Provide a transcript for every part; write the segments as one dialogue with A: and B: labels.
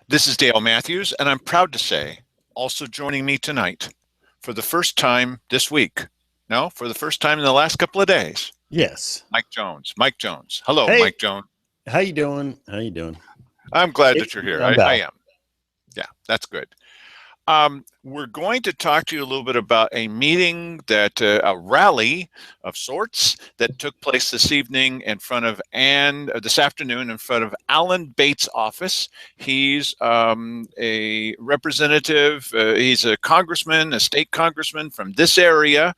A: This is Dale Matthews, and I'm proud to say, also joining me tonight for the first time this week, no, for the first time in the last couple of days,
B: Yes.
A: Mike Jones. Mike Jones. Hello,
B: Hey,
A: Mike Jones.
B: how you doing? How you doing?
A: I'm glad that you're here.
B: I'm
A: I
B: back.
A: am. Yeah, that's good. We're going to talk to you a little bit about a meeting a rally of sorts that took place this evening in front of this afternoon in front of Alan Bates' office. He's a representative, he's a congressman, a state congressman from this area.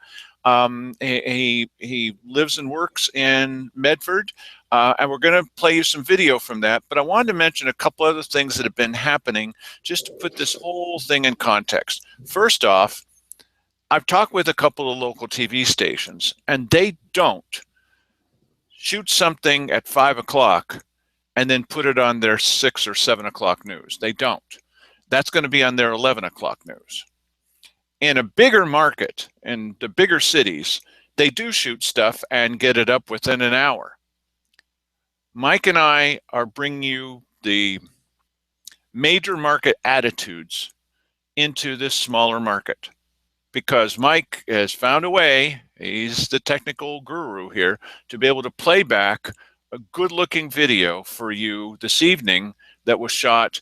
A: He lives and works in Medford. And we're going to play you some video from that. But I wanted to mention a couple other things that have been happening just to put this whole thing in context. First off, I've talked with a couple of local TV stations, and they don't shoot something at 5 o'clock and then put it on their 6 or 7 o'clock news. They don't. That's going to be on their 11 o'clock news. In a bigger market, in the bigger cities, they do shoot stuff and get it up within an hour. Mike and I are bringing you the major market attitudes into this smaller market because Mike has found a way, he's the technical guru here, to be able to play back a good-looking video for you this evening that was shot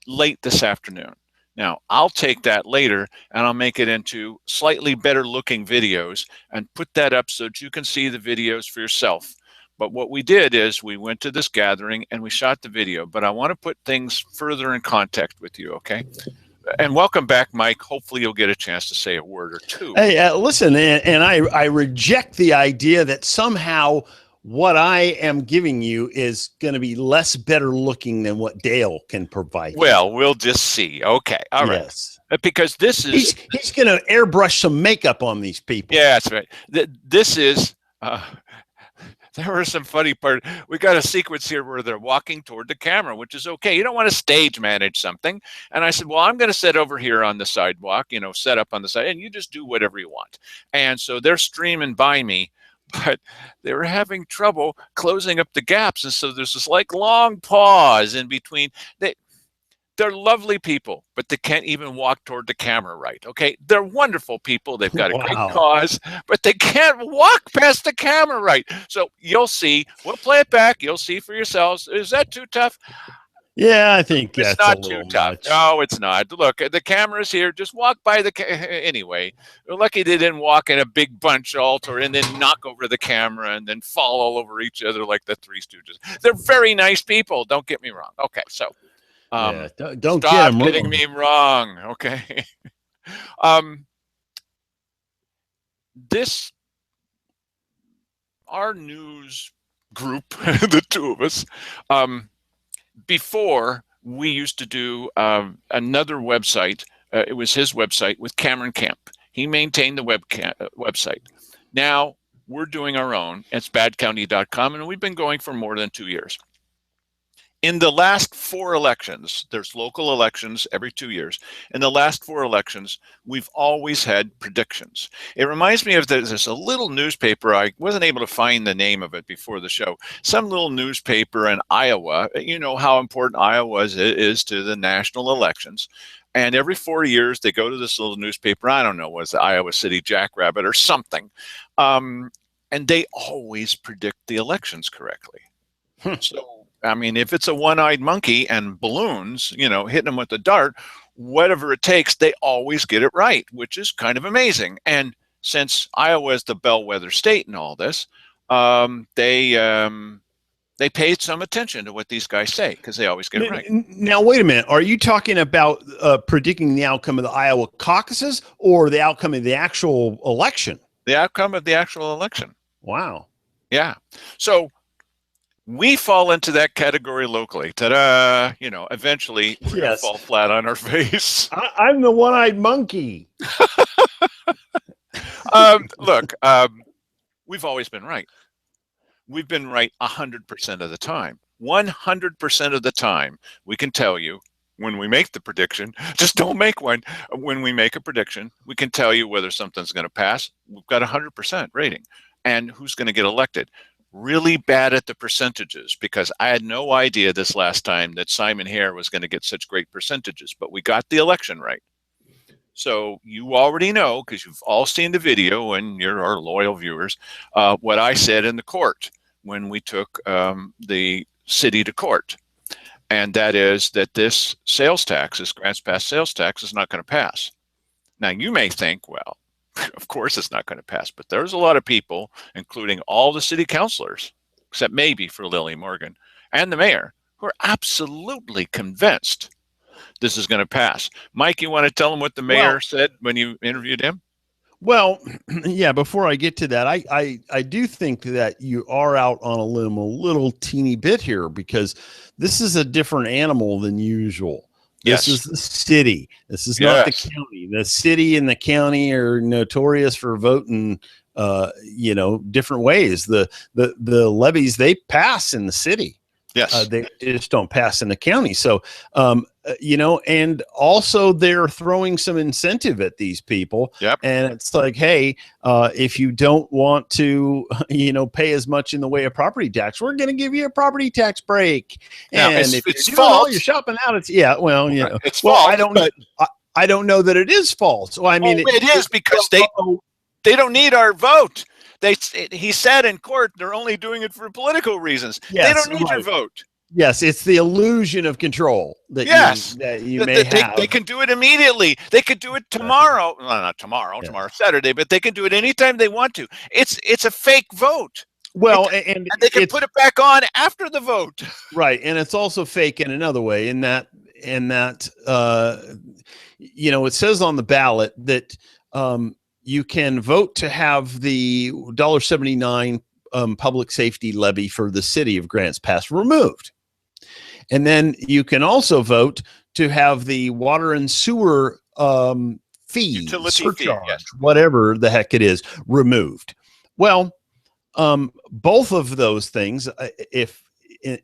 A: late this afternoon. Now, I'll take that later and I'll make it into slightly better-looking videos and put that up so that you can see the videos for yourself. But what we did is we went to this gathering and we shot the video, but I want to put things further in context with you, okay? And welcome back, Mike. Hopefully you'll get a chance to say a word or two.
B: Hey, listen, and I reject the idea that somehow what I am giving you is going to be less better looking than what Dale can provide.
A: Well, we'll just see. Okay, all right.
B: Yes.
A: Because this is...
B: He's going to airbrush some makeup on these people.
A: Yeah, that's right. This is... there were some funny parts. We got a sequence here where they're walking toward the camera, which is okay. You don't want to stage manage something. And I said, well, I'm going to sit over here on the sidewalk, set up on the side, and you just do whatever you want. And so they're streaming by me, but they were having trouble closing up the gaps. And so there's this like long pause in between. They're lovely people, but they can't even walk toward the camera right, okay? They're wonderful people. They've got a great cause, but they can't walk past the camera right. So you'll see. We'll play it back. You'll see for yourselves. Is that too tough?
B: Yeah, I think
A: it's not too tough. No, it's not. Look, the camera's here. Just walk by the anyway. We're lucky they didn't walk in a big bunch altar and then knock over the camera and then fall all over each other like the Three Stooges. They're very nice people. Don't get me wrong. Okay, so...
B: yeah, don't
A: stop getting me wrong, okay? Our news group, the two of us, before we used to do another website. It was his website with Cameron Camp. He maintained the website. Now we're doing our own. It's badcounty.com, and we've been going for more than 2 years. In the last 4 elections, there's local elections every 2 years. In the last 4 elections, we've always had predictions. It reminds me of there's a little newspaper. I wasn't able to find the name of it before the show. Some little newspaper in Iowa. You know how important Iowa is to the national elections. And every 4 years, they go to this little newspaper. I don't know, was it Iowa City Jackrabbit or something? And they always predict the elections correctly. So, I mean, if it's a one-eyed monkey and balloons, hitting them with a dart, whatever it takes, they always get it right, which is kind of amazing. And since Iowa is the bellwether state in all this, they paid some attention to what these guys say because they always get it right.
B: Now, wait a minute. Are you talking about predicting the outcome of the Iowa caucuses or the outcome of the actual election?
A: The outcome of the actual election.
B: Wow.
A: Yeah. So we fall into that category locally. Ta-da! Eventually we're gonna fall flat on our face.
B: I'm the one-eyed monkey.
A: Look, we've always been right. We've been right 100% of the time. 100% of the time, we can tell you when we make the prediction. Just don't make one. When we make a prediction, we can tell you whether something's going to pass. We've got 100% rating, and who's going to get elected. really bad at the percentages because I had no idea this last time that Simon Hare was going to get such great percentages, but we got the election right. So you already know, because you've all seen the video and you're our loyal viewers, what I said in the court when we took the city to court. And that is that this sales tax, this grants pass sales tax, is not going to pass. Now, you may think, well, of course it's not going to pass, but there's a lot of people, including all the city councilors, except maybe for Lily Morgan, and the mayor, who are absolutely convinced this is going to pass. Mike, you want to tell them what the mayor said when you interviewed him?
B: Well, yeah, before I get to that, I do think that you are out on a limb a little teeny bit here, because this is a different animal than usual. This is the city. This is not the county. The city and the county are notorious for voting, different ways. The levies, they pass in the city.
A: Yes.
B: They just don't pass in the county. So, and also they're throwing some incentive at these people.
A: Yep.
B: And it's like, hey, if you don't want to, pay as much in the way of property tax, we're going to give you a property tax break.
A: Now,
B: and if
A: it's
B: you're
A: false.
B: All your shopping out, it's
A: it's false.
B: I don't know that it is false. So I mean,
A: it is, because they don't need our vote. He said in court they're only doing it for political reasons. Yes, they don't need your vote.
B: Yes, it's the illusion of control that you may have.
A: They can do it immediately. They could do it tomorrow. Well, not tomorrow. Yeah. Tomorrow's Saturday, but they can do it anytime they want to. It's a fake vote.
B: Well,
A: and they can put it back on after the vote.
B: Right, and it's also fake in another way, in that it says on the ballot that you can vote to have the $1.79 public safety levy for the city of Grants Pass removed. And then you can also vote to have the water and sewer fee,
A: utility
B: surcharge,
A: fee, yes.
B: whatever the heck it is, removed. Well, both of those things,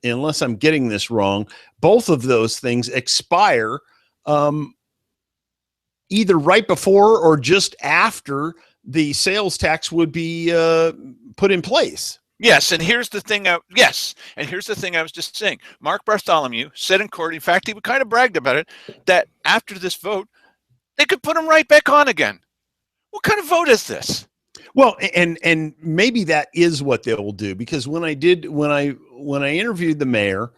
B: unless I'm getting this wrong, both of those things expire either right before or just after the sales tax would be put in place.
A: Yes, and here's the thing. Here's the thing I was just saying. Mark Bartholomew said in court, in fact, he kind of bragged about it, that after this vote, they could put them right back on again. What kind of vote is this?
B: Well, and maybe that is what they will do, because when I interviewed the mayor,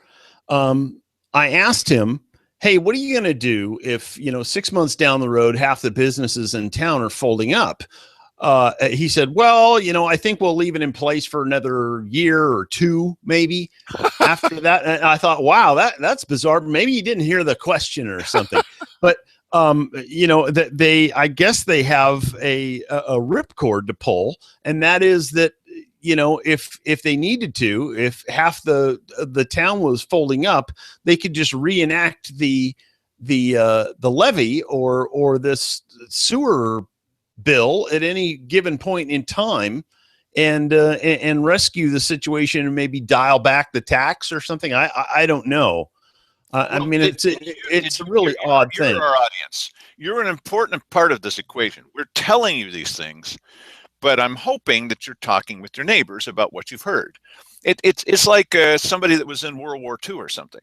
B: I asked him, hey, what are you going to do if, 6 months down the road, half the businesses in town are folding up? He said, well, I think we'll leave it in place for another year or two, maybe after that. And I thought, wow, that's bizarre. Maybe you didn't hear the question or something, but I guess they have a ripcord to pull. And that is that, if they needed to, if half the town was folding up, they could just reenact the levy or this sewer bill at any given point in time, and rescue the situation, and maybe dial back the tax or something. I don't know. I mean, it's a really odd thing.
A: You're our audience. You're an important part of this equation. We're telling you these things, but I'm hoping that you're talking with your neighbors about what you've heard. It's like somebody that was in World War II or something.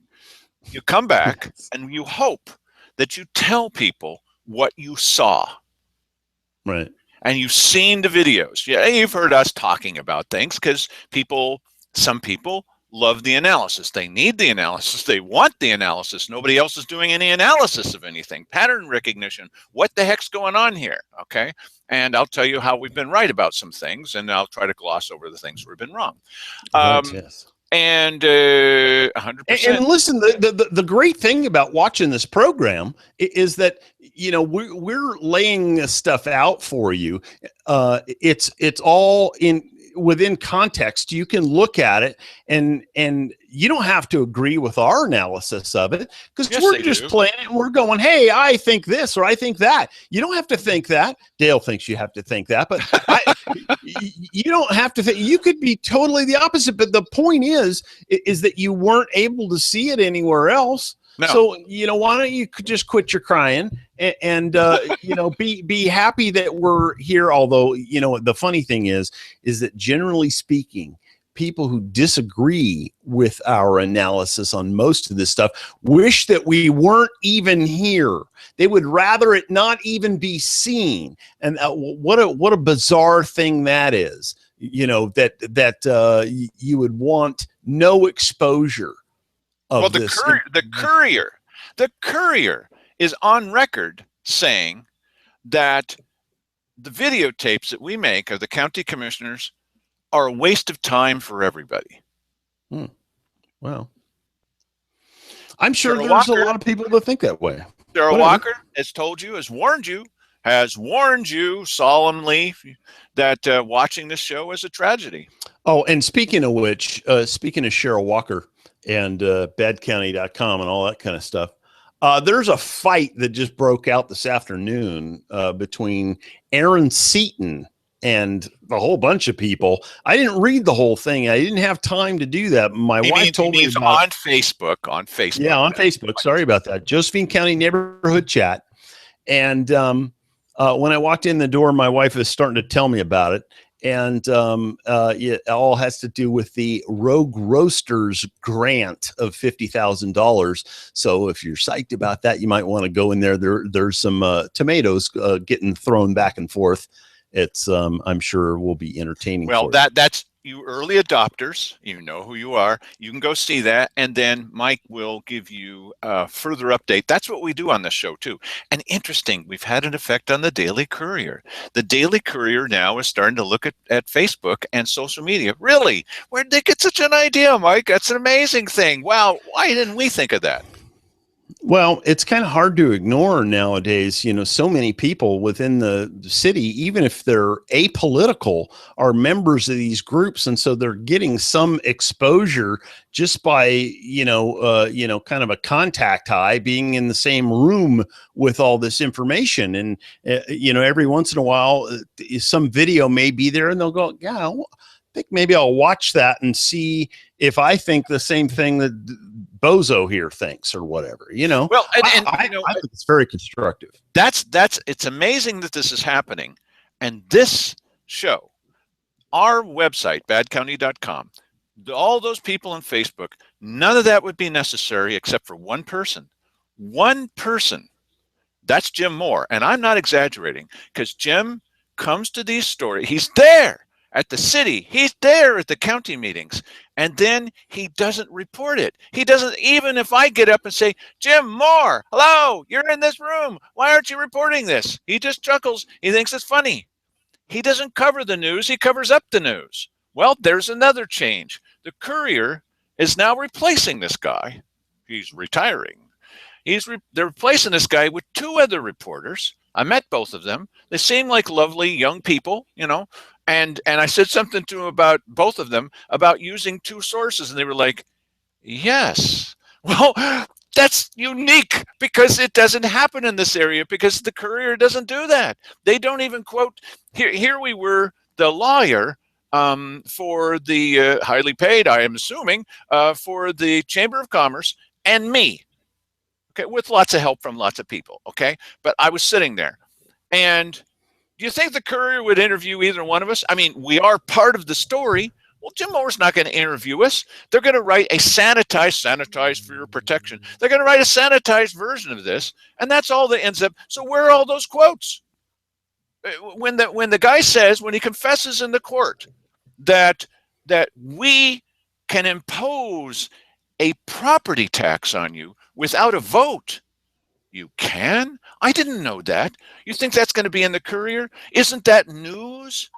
A: You come back and you hope that you tell people what you saw.
B: Right.
A: And you've seen the videos. Yeah, you've heard us talking about things, because some people love the analysis. They need the analysis. They want the analysis. Nobody else is doing any analysis of anything. Pattern recognition. What the heck's going on here? Okay. And I'll tell you how we've been right about some things, and I'll try to gloss over the things we've been wrong.
B: Yes.
A: And 100%.
B: And listen, the great thing about watching this program is that we're laying this stuff out for you. It's all within context. You can look at it, and you don't have to agree with our analysis of it, because we're just playing it and we're going, hey, I think this or I think that. You don't have to think that. Dale thinks you have to think that, but you don't have to think. You could be totally the opposite. But the point is that you weren't able to see it anywhere else. No. So, why don't you just quit your crying and be happy that we're here. Although, the funny thing is that generally speaking, people who disagree with our analysis on most of this stuff wish that we weren't even here. They would rather it not even be seen. And what a bizarre thing that is. You know, that you would want no exposure of
A: Well,
B: this.
A: the courier is on record saying that the videotapes that we make of the county commissioners are a waste of time for everybody.
B: Well, I'm sure
A: Cheryl
B: there's a
A: Walker,
B: lot of people that think that way.
A: Cheryl Walker has told you, has warned you solemnly that watching this show is a tragedy.
B: Oh, and speaking of which, speaking of Cheryl Walker and badcounty.com and all that kind of stuff, there's a fight that just broke out this afternoon between Aaron Seaton and a whole bunch of people. I didn't read the whole thing. I didn't have time to do that. My wife told me about
A: on Facebook. On Facebook.
B: Yeah, on Facebook. Sorry about that. Josephine County Neighborhood Chat. And when I walked in the door, my wife is starting to tell me about it. And it all has to do with the Rogue Roasters grant of $50,000. So if you're psyched about that, you might want to go in there. There's some tomatoes getting thrown back and forth. It's I'm sure will be entertaining.
A: Well, that's you early adopters. You know who you are. You can go see that, and then Mike will give you a further update. That's what we do on this show too. And interesting, we've had an effect on the Daily Courier. The Daily Courier now is starting to look at Facebook and social media. Really, where did they get such an idea, Mike? That's an amazing thing. Wow, why didn't we think of that?
B: Well, it's kind of hard to ignore nowadays. You know, so many people within the city, even if they're apolitical, are members of these groups, and so they're getting some exposure just by kind of a contact high, being in the same room with all this information. And every once in a while, some video may be there, and they'll go, "Yeah, I think maybe I'll watch that and see if I think the same thing that Bozo here thinks," or whatever, Well, I think it's very constructive.
A: It's amazing that this is happening. And this show, our website, badcounty.com, all those people on Facebook, none of that would be necessary except for one person. One person. That's Jim Moore. And I'm not exaggerating, because Jim comes to these stories. He's there at the city. He's there at the county meetings. And then he doesn't report it. He doesn't, even if I get up and say, "Jim Moore, hello, you're in this room. Why aren't you reporting this?" He just chuckles. He thinks it's funny. He doesn't cover the news. He covers up the news. Well, there's another change. The Courier is now replacing this guy. He's retiring. They're replacing this guy with two other reporters. I met both of them. They seem like lovely young people, And I said something to them about both of them about using two sources, and they were like, "Yes." Well, that's unique because it doesn't happen in this area, because the Courier doesn't do that. They don't even quote. Here we were, the lawyer for the highly paid, I am assuming, for the Chamber of Commerce, and me. Okay, with lots of help from lots of people. Okay, but I was sitting there, and do you think the Courier would interview either one of us? I mean, we are part of the story. Well, Jim Moore's not going to interview us. They're going to write a sanitized for your protection. They're going to write a sanitized version of this, and that's all that ends up. So where are all those quotes? When the guy says, when he confesses in the court that we can impose a property tax on you without a vote. You can? I didn't know that. You think that's going to be in the Courier? Isn't that news?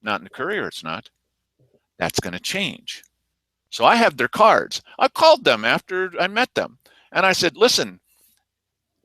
A: Not in the Courier, it's not. That's going to change. So I have their cards. I called them after I met them, and I said, "Listen,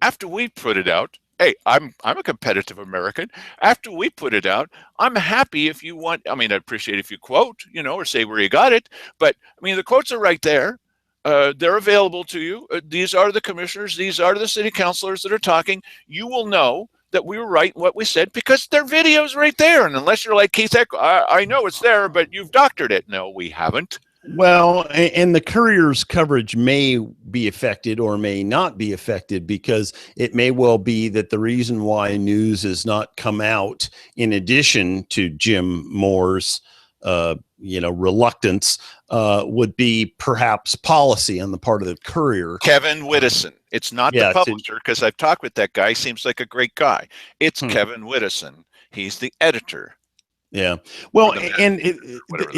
A: after we put it out, hey, I'm a competitive American. After we put it out, I'm happy if you want. I mean, I'd appreciate if you quote, or say where you got it. But I mean, the quotes are right there. They're available to you. These are the commissioners. These are the city councilors that are talking. You will know that we were right in what we said because their video's right there. And unless you're like Keith Eck, I know it's there, but you've doctored it. No, we haven't."
B: Well, and the Courier's coverage may be affected or may not be affected, because it may well be that the reason why news has not come out in addition to Jim Moore's reluctance would be perhaps policy on the part of the Courier.
A: Kevin Whittison. It's not the
B: Yeah,
A: publisher, because I've talked with that guy. He seems like a great guy. It's Kevin Whittison. He's the editor.
B: Yeah. Well, and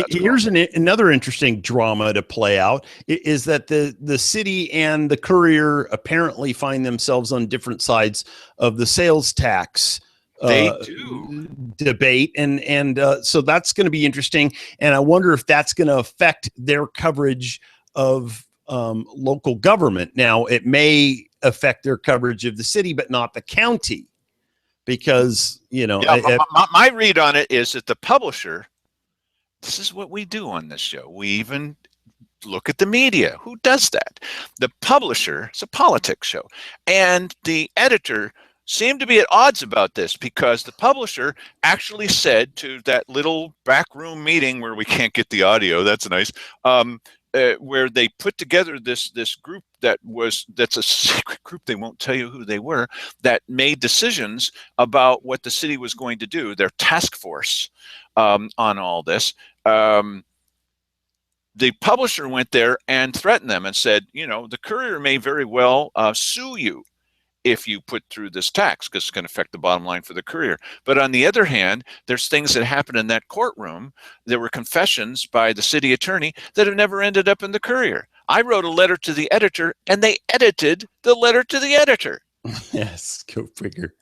B: here's
A: called.
B: Another interesting drama to play out is that the city and the Courier apparently find themselves on different sides of the sales tax
A: they do
B: debate, and so that's going to be interesting. And I wonder if that's going to affect their coverage of local government. Now, it may affect their coverage of the city, but not the county. Because,
A: my read on it is that the publisher, this is what we do on this show. We even look at the media. Who does that? The publisher, it's a politics show, and the editor seem to be at odds about this, because the publisher actually said to that little backroom meeting where we can't get the audio, that's nice, where they put together this group that's a secret group, they won't tell you who they were, that made decisions about what the city was going to do, their task force on all this. The publisher went there and threatened them and said, the Courier may very well sue you if you put through this tax, because it's going to affect the bottom line for the Courier. But on the other hand, there's things that happened in that courtroom. There were confessions by the city attorney that have never ended up in the Courier. I wrote a letter to the editor, and they edited the letter to the editor.
B: Yes, go figure.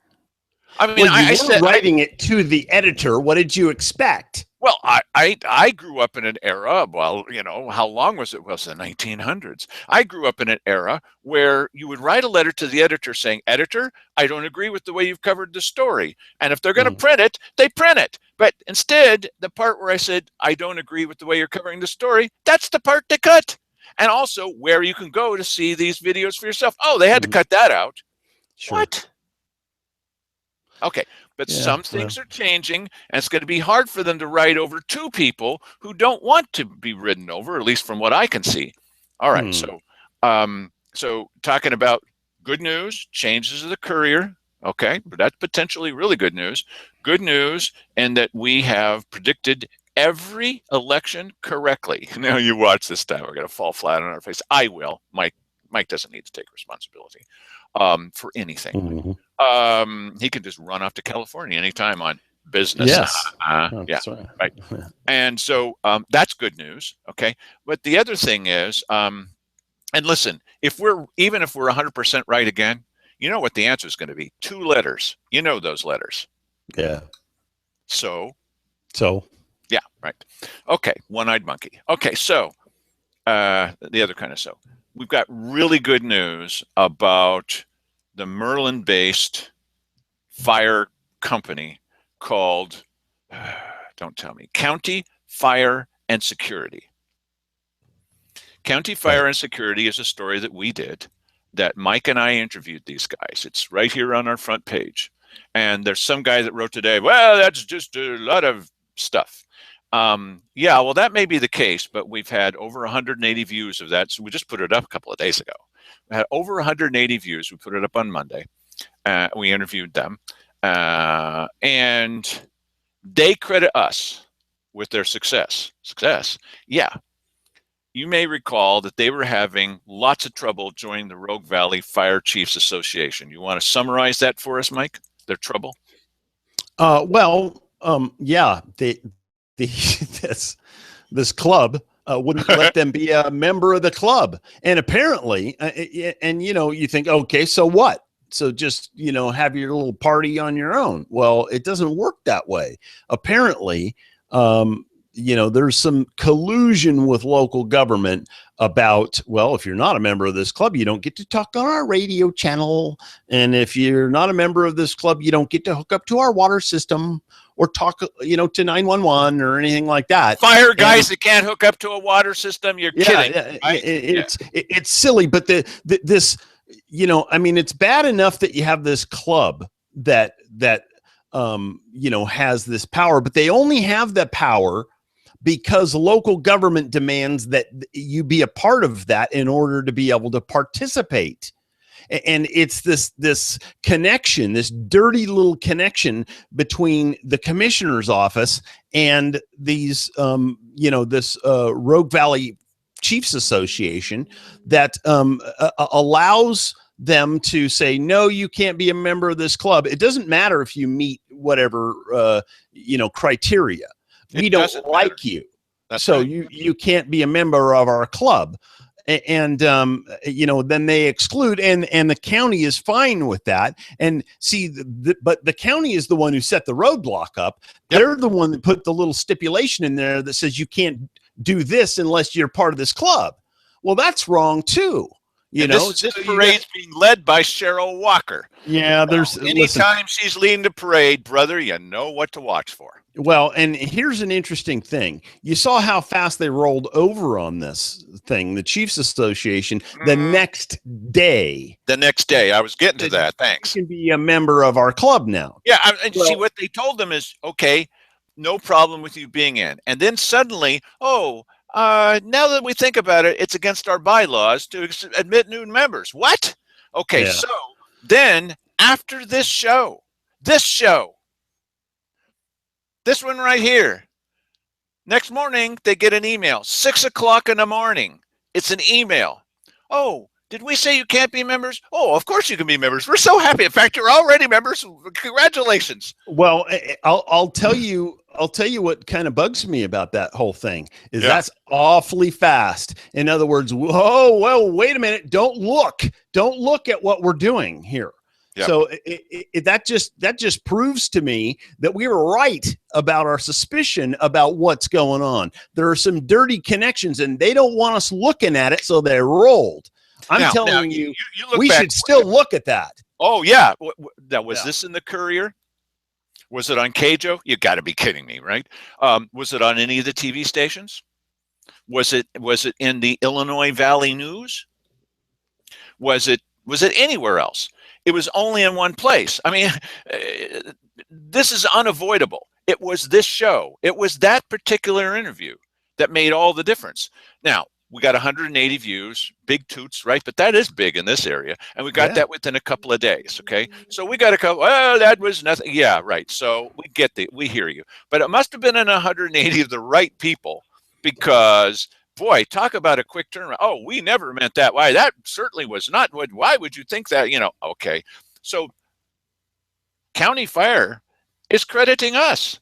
A: I mean, I said
B: writing it to the editor. What did you expect?
A: Well, I grew up in an era, well, how long was it? Well, it's the 1900s. I grew up in an era where you would write a letter to the editor saying, editor, I don't agree with the way you've covered the story. And if they're going to print it, they print it. But instead, the part where I said, I don't agree with the way you're covering the story, that's the part they cut. And also where you can go to see these videos for yourself. Oh, they had to cut that out. Sure. What? Okay. But some things are changing, and it's going to be hard for them to write over two people who don't want to be ridden over, at least from what I can see. All right, so talking about good news, changes of the Courier. Okay, but that's potentially really good news. Good news, and that we have predicted every election correctly. Now you watch this time, we're going to fall flat on our face. I will. Mike doesn't need to take responsibility for anything. He can just run off to California anytime on business.
B: Yes.
A: Yeah. Right. And so that's good news. Okay. But the other thing is, and listen, even if we're 100% right again, you know what the answer is going to be? 2 letters. You know those letters.
B: Yeah.
A: So. Yeah. Right. Okay. One-eyed monkey. Okay. So the other kind of so. We've got really good news about the Merlin-based fire company called, don't tell me, County Fire and Security. County Fire and Security is a story that we did, that Mike and I interviewed these guys. It's right here on our front page. And there's some guy that wrote today, well, that's just a lot of stuff. Yeah, well, that may be the case, but we've had over 180 views of that. So we just put it up a couple of days ago. We had over 180 views. We put it up on Monday. We interviewed them. And they credit us with their success. Yeah. You may recall that they were having lots of trouble joining the Rogue Valley Fire Chiefs Association. You want to summarize that for us, Mike? Their trouble?
B: Yeah. This club wouldn't let them be a member of the club. And apparently, you think, okay, so what? So just, have your little party on your own. Well, it doesn't work that way. Apparently, there's some collusion with local government about, well, if you're not a member of this club, you don't get to talk on our radio channel. And if you're not a member of this club, you don't get to hook up to our water system or talk, to 911 or anything like that.
A: Fire guys that can't hook up to a water system. You're kidding. Right?
B: It's silly, but this, it's bad enough that you have this club that has this power, but they only have the power because local government demands that you be a part of that in order to be able to participate. And it's this connection, this dirty little connection between the commissioner's office and these this Rogue Valley Chiefs Association that allows them to say, no, you can't be a member of this club. It doesn't matter if you meet whatever criteria. We don't like you.
A: That's
B: so
A: right.
B: you can't be a member of our club. And then they exclude, and the county is fine with that. And see, but the county is the one who set the roadblock up. Yep. They're the one that put the little stipulation in there that says you can't do this unless you're part of this club. Well, that's wrong too.
A: This parade's being led by Cheryl Walker.
B: Yeah,
A: anytime she's leading the parade, brother, you know what to watch for.
B: Well, and here's an interesting thing. You saw how fast they rolled over on this thing, the Chiefs Association, the next day.
A: The next day. I was getting to that. Thanks.
B: You can be a member of our club now.
A: Yeah, and see, what they told them is, okay, no problem with you being in. And then suddenly, now that we think about it, it's against our bylaws to admit new members. What? Okay, yeah. So then after this one right here, next morning, they get an email, 6 o'clock in the morning. It's an email. Oh, did we say you can't be members? Oh, of course you can be members. We're so happy. In fact, you're already members. Congratulations.
B: Well, I'll tell you what kind of bugs me about that whole thing is that's awfully fast. In other words, wait a minute. Don't look at what we're doing here. Yep. So that just proves to me that we were right about our suspicion about what's going on. There are some dirty connections, and they don't want us looking at it, so they rolled. I'm telling you we should still look at that.
A: Oh yeah, was this in the Courier? Was it on KJO? You got to be kidding me, right? Was it on any of the TV stations? Was it in the Illinois Valley News? Was it anywhere else? It was only in one place. I mean, this is unavoidable. It was this show. It was that particular interview that made all the difference. Now, we got 180 views, big toots, right? But that is big in this area. And we got that within a couple of days, okay? So we got a couple, that was nothing. Yeah, right. So we hear you. But it must have been in 180 of the right people because, boy, talk about a quick turnaround. Oh, we never meant that. Why? That certainly was not. Why would you think that? Okay. So County Fire is crediting us,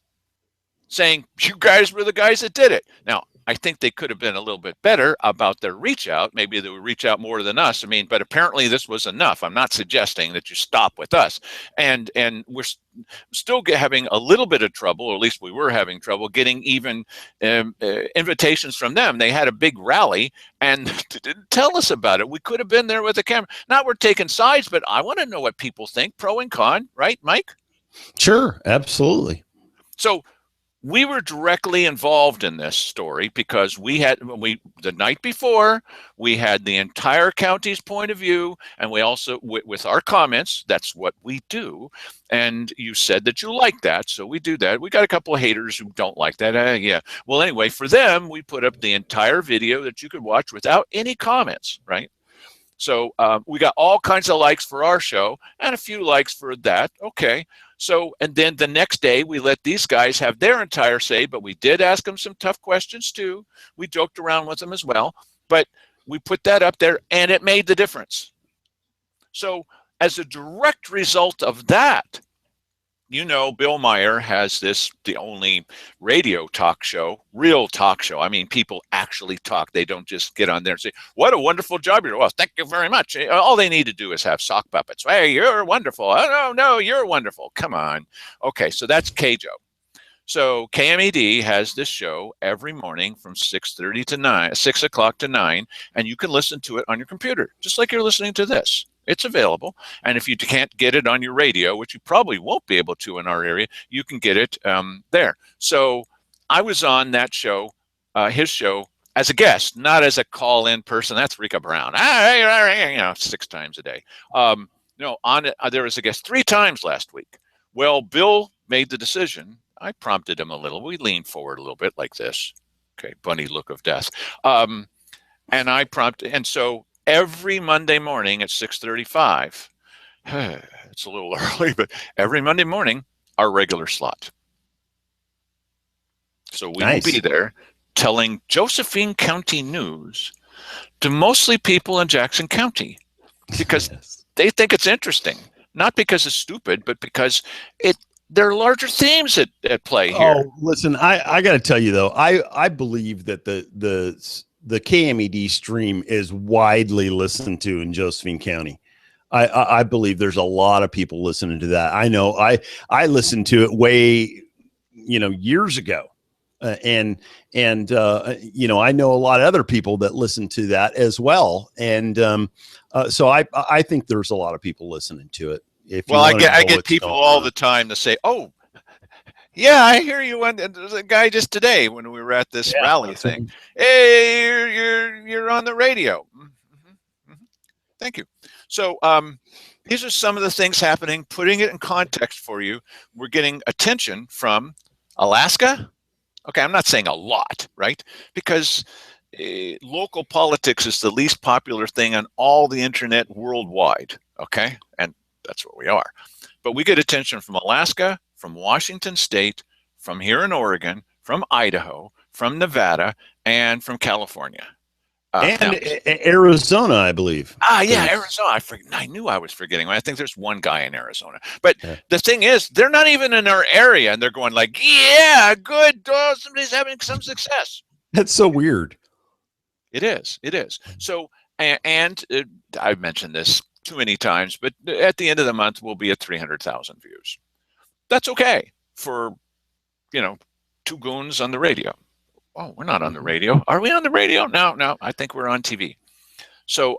A: saying you guys were the guys that did it. Now, I think they could have been a little bit better about their reach out. Maybe they would reach out more than us. I mean, but apparently this was enough. I'm not suggesting that you stop with us. And we're still having a little bit of trouble, or at least we were having trouble getting even invitations from them. They had a big rally and didn't tell us about it. We could have been there with a camera. Not we're taking sides, but I want to know what people think, pro and con, right, Mike?
B: Sure, absolutely.
A: So we were directly involved in this story because the night before we had the entire county's point of view, and we also with our comments. That's what we do, and you said that you like that, so we do that. We got a couple of haters who don't like that. Yeah. Well, anyway, for them, we put up the entire video that you could watch without any comments, right? So we got all kinds of likes for our show and a few likes for that. Okay. So, and then the next day we let these guys have their entire say, but we did ask them some tough questions too. We joked around with them as well, but we put that up there and it made the difference. So as a direct result of that, Bill Meyer has the only radio talk show, real talk show. I mean, people actually talk. They don't just get on there and say, what a wonderful job you're doing. Well, thank you very much. All they need to do is have sock puppets. Hey, you're wonderful. Oh, no, you're wonderful. Come on. Okay, so that's KJO. So KMED has this show every morning from 6:30 to 6 o'clock to 9, and you can listen to it on your computer, just like you're listening to this. It's available. And if you can't get it on your radio, which you probably won't be able to in our area, you can get it there. So I was on that show, his show, as a guest, not as a call-in person. That's Rika Brown. 6 times a day. There was a guest 3 times last week. Well, Bill made the decision. I prompted him a little. We leaned forward a little bit like this. Okay, bunny look of death. And I prompted, and so every Monday morning at 6:35. It's a little early, but every Monday morning, our regular slot. So we will be
B: Nice.
A: there telling Josephine County news to mostly people in Jackson County because
B: Yes.
A: they think it's interesting, not because it's stupid, but because it there are larger themes at play here.
B: Oh, listen, I got to tell you though, I believe that the KMED stream is widely listened to in Josephine County. I believe there's a lot of people listening to that. I know I listened to it way, years ago. And I know a lot of other people that listen to that as well. And so I think there's a lot of people listening to it. If you
A: Well, I
B: want to
A: get I
B: know
A: get
B: what's
A: people
B: going
A: all
B: on.
A: the time to say, "Oh, yeah, I hear you." And there's a guy just today when we were at this
B: Yeah,
A: rally
B: that's
A: thing.
B: right.
A: Hey, you're on the radio. Thank you. So these are some of the things happening. Putting it in context for you, we're getting attention from Alaska. Okay, I'm not saying a lot, right? Because local politics is the least popular thing on all the internet worldwide. Okay, and that's what we are. But we get attention from Alaska, from Washington State, from here in Oregon, from Idaho, from Nevada, and from California
B: And
A: counties.
B: Arizona, I believe.
A: Yeah,
B: There's
A: Arizona. I knew I was forgetting. I think there's one guy in Arizona. But
B: uh,
A: the thing is, they're not even in our area, and they're going like, "Yeah, good. Oh, somebody's having some success."
B: that's so weird.
A: It is. It is. So, and I've mentioned this too many times, but at the end of the month, we'll be at 300,000 views. That's okay for you know 2 goons on the radio. Oh, we're not on the
B: Mhm.
A: radio. Are we on the radio? No, no. I think we're on TV. So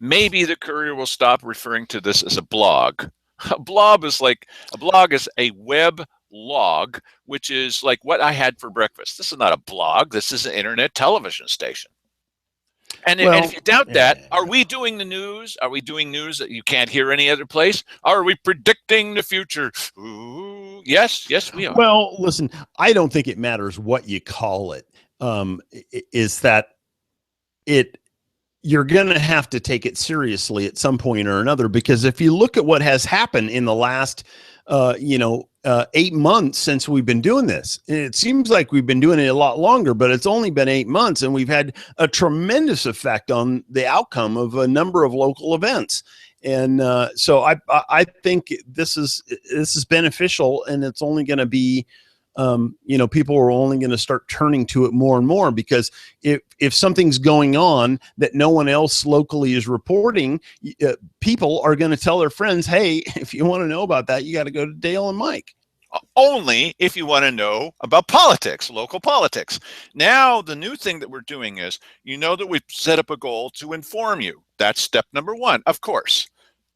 A: maybe the Courier will stop referring to this as a blog. A blog is a web log, which is like what I had for breakfast. This is not a blog. This is an internet television station. And if
B: Well,
A: you doubt that, are we doing the news? Are we doing news that you can't hear any other place? Are we predicting the future? Ooh, yes, yes, we are.
B: well, listen, I don't think it matters what you call it. Is that it you're going to have to take it seriously at some point or another, because if you look at what has happened in the last 8 months since we've been doing this, it seems like we've been doing it a lot longer, but it's only been 8 months and we've had a tremendous effect on the outcome of a number of local events. And so I think this is beneficial, and it's only going to be people are only going to start turning to it more and more, because if something's going on that no one else locally is reporting, people are going to tell their friends, hey, if you want to know about that, you got to go to Dale and Mike.
A: Only if you want to know about politics, local politics. Now, the new thing that we're doing is, that we've set up a goal to inform you. That's step number one, of course.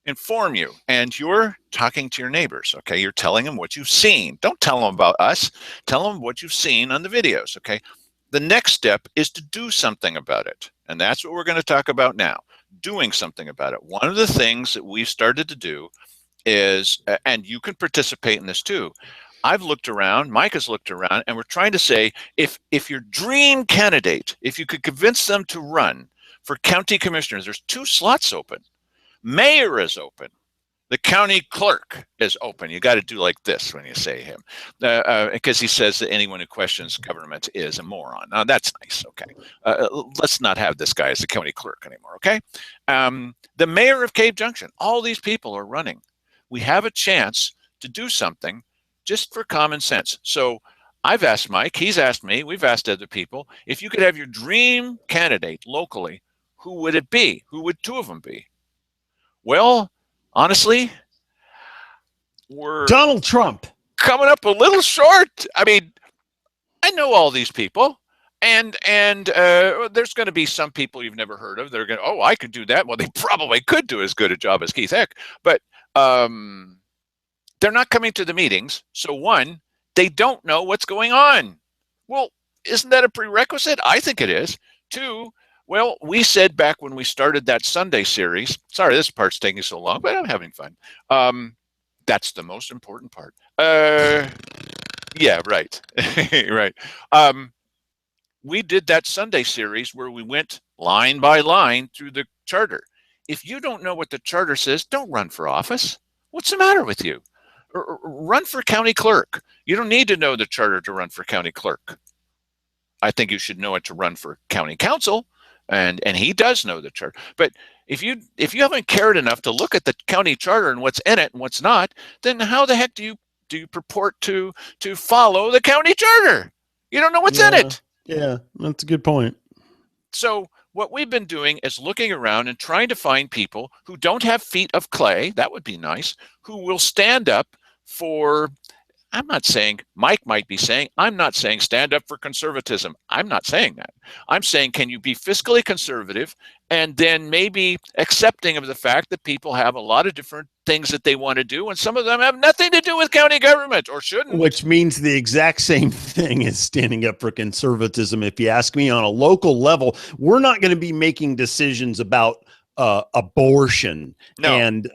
A: Inform you. And you're talking to your neighbors, okay? You're telling them what you've seen. Don't tell them about us. Tell them what you've seen on the videos, okay? The next step is to do something about it. And that's what we're going to talk about now, doing something about it. One of the things that we've started to do is, and you can participate in this too. I've looked around, Mike has looked around, and we're trying to say, if your dream candidate, if you could convince them to run for county commissioners, there's 2 slots open. Mayor is open. The county clerk is open. You got to do like this when you say him, because he says that anyone who questions government is a moron. Now that's nice. Okay, let's not have this guy as the county clerk anymore. Okay, the mayor of Cave Junction. All these people are running. We have a chance to do something just for common sense. So I've asked Mike. He's asked me. We've asked other people. If you could have your dream candidate locally, who would it be? Who would 2 of them be? Well, honestly, we're
B: Donald Trump.
A: coming up a little short. I mean, I know all these people, and there's going to be some people you've never heard of. They're going, oh, I could do that. Well, they probably could do as good a job as Keith Eck, but they're not coming to the meetings. So one, they don't know what's going on. Well, isn't that a prerequisite? I think it is. 2, well, we said back when we started that Sunday series, sorry, this part's taking so long, but I'm having fun. That's the most important part. Yeah, right. Right. we did that Sunday series where we went line by line through the charter. If you don't know what the charter says, don't run for office. What's the matter with you? Run for county clerk. You don't need to know the charter to run for county clerk. I think you should know it to run for county council, and he does know the charter. But if you haven't cared enough to look at the county charter and what's in it and what's not, then how the heck do you purport to follow the county charter? You don't know what's in it.
B: Yeah, that's a good point.
A: So what we've been doing is looking around and trying to find people who don't have feet of clay, that would be nice, who will stand up for, I'm not saying, Mike might be saying, I'm not saying stand up for conservatism. I'm not saying that. I'm saying, can you be fiscally conservative and then maybe accepting of the fact that people have a lot of different things that they want to do, and some of them have nothing to do with county government or shouldn't.
B: Which means the exact same thing as standing up for conservatism. If you ask me, on a local level, we're not going to be making decisions about abortion and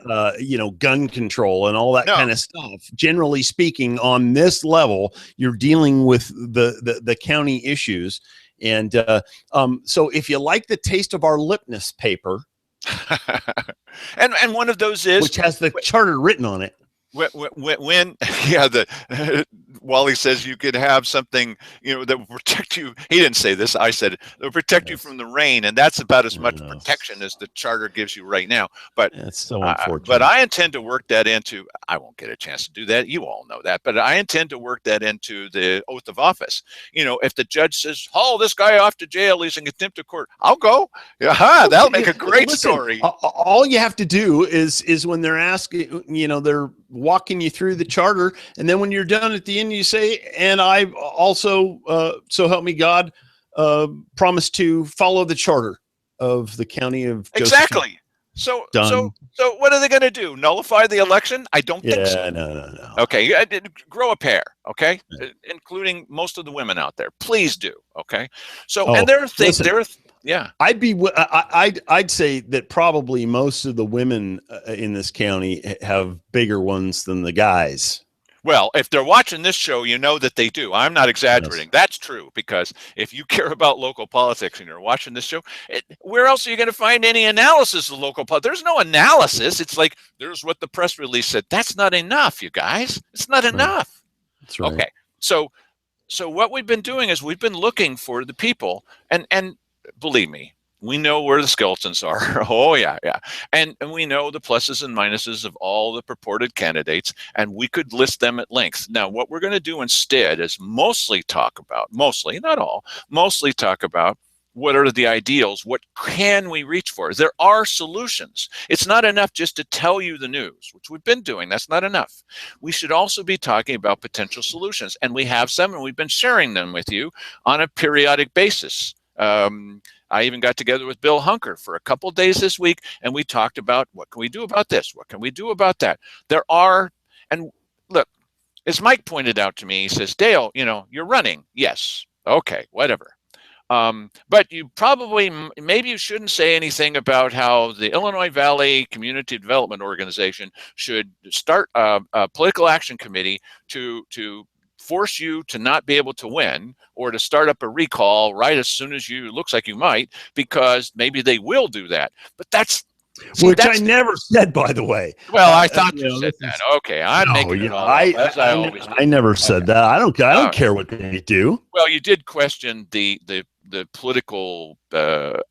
B: gun control and all that kind of stuff. Generally speaking, on this level, you're dealing with the county issues. And so if you like the taste of our litmus paper,
A: and one of those is,
B: which has the charter written on it,
A: when Wally says you could have something, that will protect you. He didn't say this. I said it. It will protect you from the rain, and that's about as much protection as the charter gives you right now. But
B: that's so unfortunate.
A: But I intend to work that into. I won't get a chance to do that. You all know that. But I intend to work that into the oath of office. If the judge says, "Haul this guy off to jail, he's in contempt of court," I'll go. That'll make a great story.
B: All you have to do is when they're asking, they're walking you through the charter, and then when you're done at the end, you say, and I also, so help me God, promise to follow the charter of the county of Josephine.
A: Exactly. So what are they going to do? Nullify the election? I don't think so.
B: No.
A: Okay, grow a pair. Okay, including most of the women out there. Please do. Okay. So and there are things Yeah,
B: I'd say that probably most of the women in this county have bigger ones than the guys.
A: Well, if they're watching this show, you know that they do. I'm not exaggerating. Yes. That's true, because if you care about local politics and you're watching this show, where else are you going to find any analysis of local politics? There's no analysis. It's like, there's what the press release said. That's not enough, you guys. It's not enough.
B: That's right.
A: Okay, so what we've been doing is we've been looking for the people, and believe me, we know where the skeletons are. Oh, yeah. And we know the pluses and minuses of all the purported candidates, and we could list them at length. Now, what we're going to do instead is mostly talk about what are the ideals, what can we reach for? There are solutions. It's not enough just to tell you the news, which we've been doing. That's not enough. We should also be talking about potential solutions, and we have some, and we've been sharing them with you on a periodic basis. I even got together with Bill Hunker for a couple of days this week, and we talked about what can we do about this? What can we do about that? There are, and look, as Mike pointed out to me, he says, Dale, you're running. Yes. Okay, whatever. But you probably, maybe you shouldn't say anything about how the Illinois Valley Community Development Organization should start a political action committee to force you to not be able to win, or to start up a recall right as soon as you looks like you might, because maybe they will do that. But that's
B: I never said, by the way.
A: Well, I thought you said that. Okay, I'm making it all up, as I always do.
B: I never said that. I don't care what they do.
A: Well, you did question the political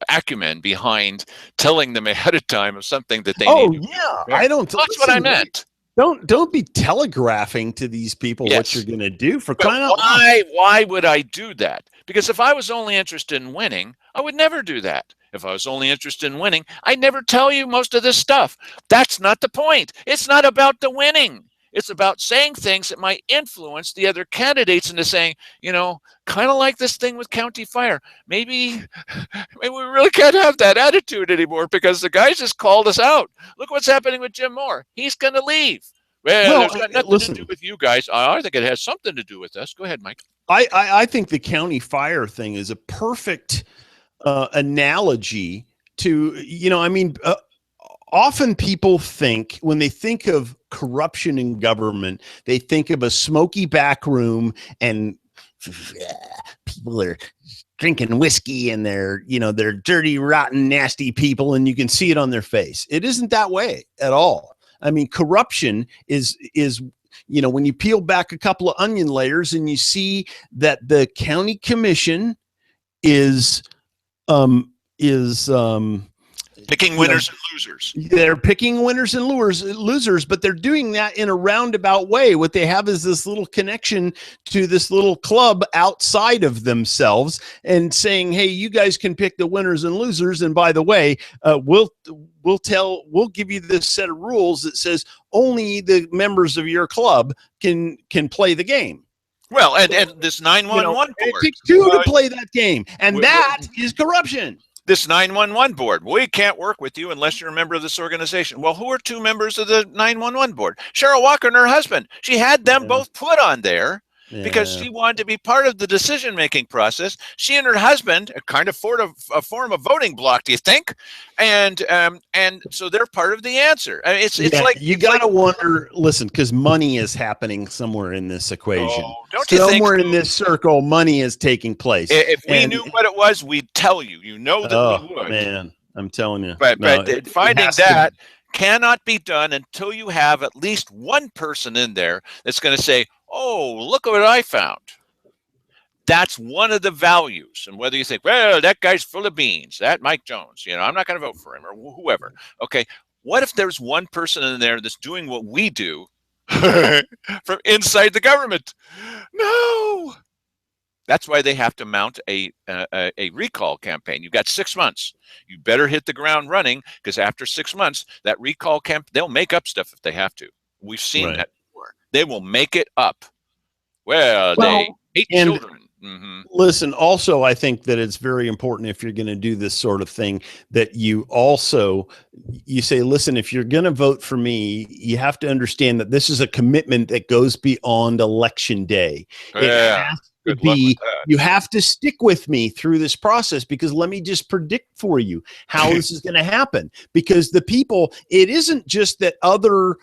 A: acumen behind telling them ahead of time of something that they need.
B: I don't.
A: That's what I meant.
B: Don't be telegraphing to these people what you're going to do, for crying out
A: loud. Why would I do that? Because if I was only interested in winning, I would never do that. If I was only interested in winning, I'd never tell you most of this stuff. That's not the point. It's not about the winning. It's about saying things that might influence the other candidates into saying, kind of like this thing with County Fire. Maybe we really can't have that attitude anymore, because the guys just called us out. Look what's happening with Jim Moore. He's going to leave. Well, it's got nothing to do with you guys. I think it has something to do with us. Go ahead, Mike.
B: I think the County Fire thing is a perfect analogy to, often people think, when they think of corruption in government, they think of a smoky back room and people are drinking whiskey and they're dirty, rotten, nasty people, and you can see it on their face. It isn't that way at all. I mean, corruption is when you peel back a couple of onion layers and you see that the county commission is
A: picking winners and losers.
B: They're picking winners and losers, but they're doing that in a roundabout way. What they have is this little connection to this little club outside of themselves and saying, hey, you guys can pick the winners and losers. And by the way, we'll give you this set of rules that says only the members of your club can play the game.
A: Well, and this 911 board.
B: It takes two to play that game, and that is corruption.
A: This 911 board, we can't work with you unless you're a member of this organization. Well, who are two members of the 911 board? Cheryl Walker and her husband. She had them both put on there because she wanted to be part of the decision-making process. She and her husband kind of form a voting bloc, do you think? And so they're part of the answer. I mean, it's like
B: you got to wonder. Listen, because money is happening somewhere in this equation.
A: Oh, don't you think
B: somewhere in this circle, money is taking place.
A: If we knew what it was, we'd tell you. You know that we would.
B: Man, I'm telling you.
A: But finding that cannot be done until you have at least one person in there that's going to say, oh, look at what I found. That's one of the values. And whether you think, well, that guy's full of beans, that Mike Jones, I'm not going to vote for him or whoever. Okay. What if there's one person in there that's doing what we do from inside the government? No. That's why they have to mount a recall campaign. You've got 6 months. You better hit the ground running, because after 6 months, that recall they'll make up stuff if they have to. We've seen that before. They will make it up. Well, they hate children. Mm-hmm.
B: Listen, also, I think that it's very important, if you're going to do this sort of thing, that you say, listen, if you're going to vote for me, you have to understand that this is a commitment that goes beyond election day. You have to stick with me through this process, because let me just predict for you how this is going to happen. Because the people, it isn't just that other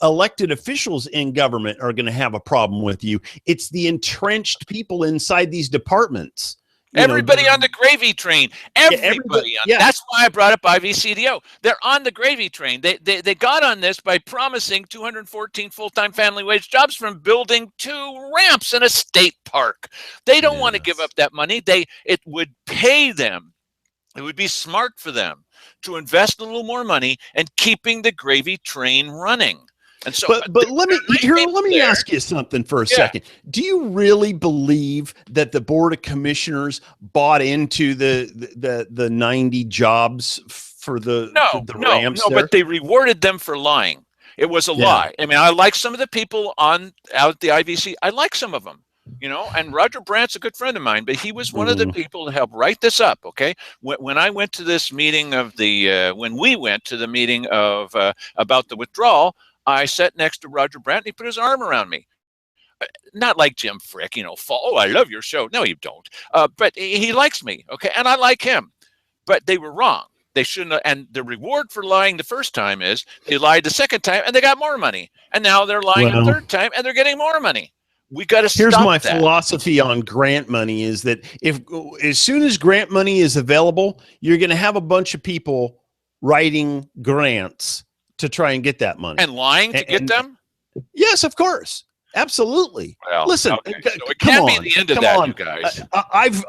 B: elected officials in government are going to have a problem with you. It's the entrenched people inside these departments.
A: Everybody on the gravy train. Everybody. That's why I brought up IVCDO. They're on the gravy train. They got on this by promising 214 full-time family wage jobs from building 2 ramps in a state park. They don't want to give up that money. It would pay them. It would be smart for them to invest a little more money and keeping the gravy train running. And so,
B: but let me ask you something for a second. Do you really believe that the Board of Commissioners bought into the 90 jobs for the ramps?
A: No, but they rewarded them for lying. It was a lie. I mean, I like some of the people out at the IVC. I like some of them. And Roger Brandt's a good friend of mine, but he was one of the people to help write this up. Okay, when I went to this meeting when we went to the meeting about the withdrawal, I sat next to Roger Brandt, and he put his arm around me. Not like Jim Frick, oh, I love your show. No, you don't. But he likes me, okay, and I like him. But they were wrong. They shouldn't have, and the reward for lying the first time is they lied the second time, and they got more money. And now they're lying the third time, and they're getting more money. We got to stop
B: Here's my
A: that.
B: philosophy on grant money is that as soon as grant money is available, you're going to have a bunch of people writing grants to try and get that money.
A: And lying to get them?
B: Yes, of course. Absolutely.
A: Well,
B: listen,
A: okay. So it can't be the end of that, you guys.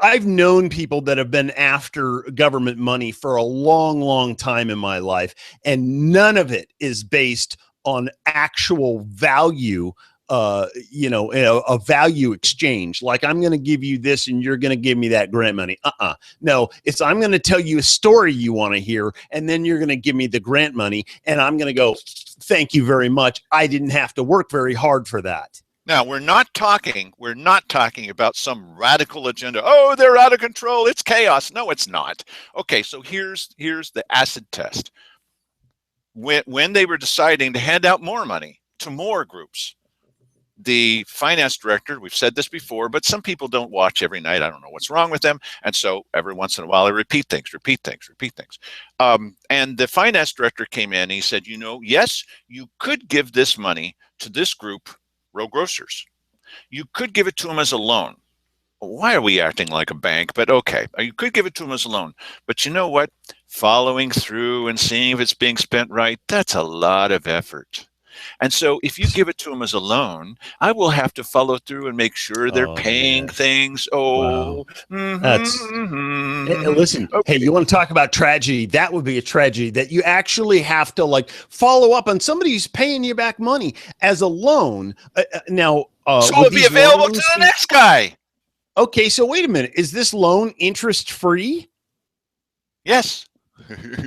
B: I've known people that have been after government money for a long, long time in my life, and none of it is based on actual value. A value exchange, like I'm going to give you this and you're going to give me that grant money. No, it's I'm going to tell you a story you want to hear, and then you're going to give me the grant money, and I'm going to go, thank you very much. I didn't have to work very hard for that.
A: Now, we're not talking about some radical agenda. Oh, they're out of control. It's chaos. No, it's not. Okay, so here's the acid test. When they were deciding to hand out more money to more groups, the finance director, we've said this before, but some people don't watch every night. I don't know what's wrong with them. And so every once in a while, I repeat things. And the finance director came in and he said, yes, you could give this money to this group, Row Grocers. You could give it to them as a loan, why are we acting like a bank? But okay, you could give it to them as a loan. But you know what? Following through and seeing if it's being spent right, that's a lot of effort. And so if you give it to them as a loan, I will have to follow through and make sure they're
B: Oh,
A: paying
B: yes.
A: things.
B: Wow.
A: Oh,
B: That's
A: mm-hmm.
B: listen, hey,
A: Okay.
B: you want to talk about tragedy? That would be a tragedy that you actually have to like follow up on somebody who's paying you back money as a loan. Now,
A: So
B: would
A: it'll be
B: these
A: available to
B: loans
A: the
B: be
A: next guy.
B: okay? So wait a minute, is this loan interest free?
A: Yes.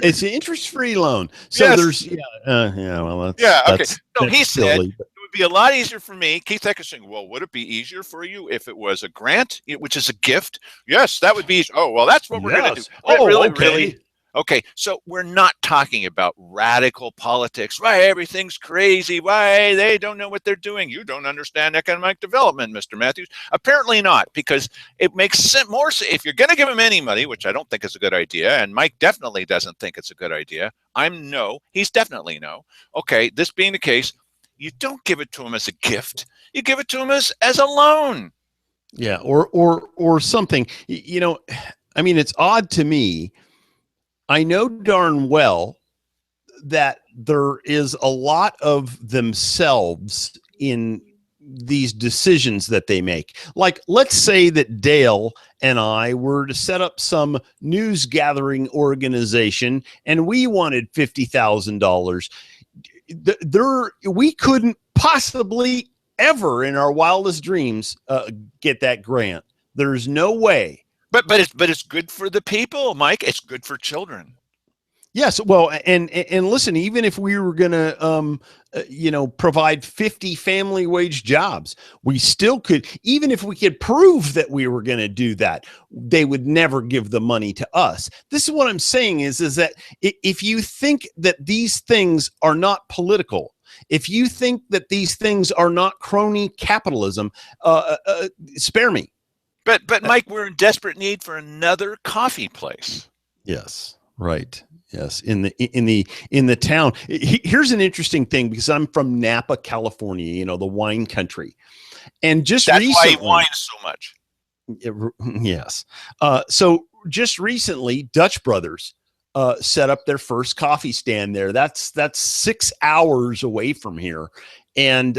B: It's an interest free loan. So
A: Yes.
B: there's yeah. Well,
A: Yeah. Okay. So
B: that's
A: he said
B: silly.
A: it would be a lot easier for me. Keith Eck is saying, well, would it be easier for you if it was a grant, which is a gift? Yes, that would be easy. Oh, well, that's what we're going to do.
B: Yes. Oh,
A: Really, really?
B: okay.
A: Okay. So we're not talking about radical politics. Why everything's crazy. Why they don't know what they're doing. You don't understand economic development, Mr. Matthews. Apparently not, because it makes more sense. If you're going to give them any money, which I don't think is a good idea, and Mike definitely doesn't think it's a good idea. I'm no. He's definitely no. Okay. This being the case, you don't give it to him as a gift. You give it to him as a loan.
B: Yeah, or something. I mean, it's odd to me. I know darn well that there is a lot of themselves in these decisions that they make. Like, let's say that Dale and I were to set up some news gathering organization and we wanted $50,000. We couldn't possibly ever in our wildest dreams get that grant. There's no way.
A: But it's good for the people, Mike. It's good for children.
B: Yes, well, and listen, even if we were going to, provide 50 family wage jobs, we still could. Even if we could prove that we were going to do that, they would never give the money to us. This is what I'm saying is that if you think that these things are not political, if you think that these things are not crony capitalism, spare me.
A: But Mike, we're in desperate need for another coffee place.
B: Yes, right. Yes, in the town. Here's an interesting thing because I'm from Napa, California. The wine country, and just
A: That's
B: recently,
A: why he whines so much.
B: Yes. So just recently, Dutch Brothers set up their first coffee stand there. That's 6 hours away from here, and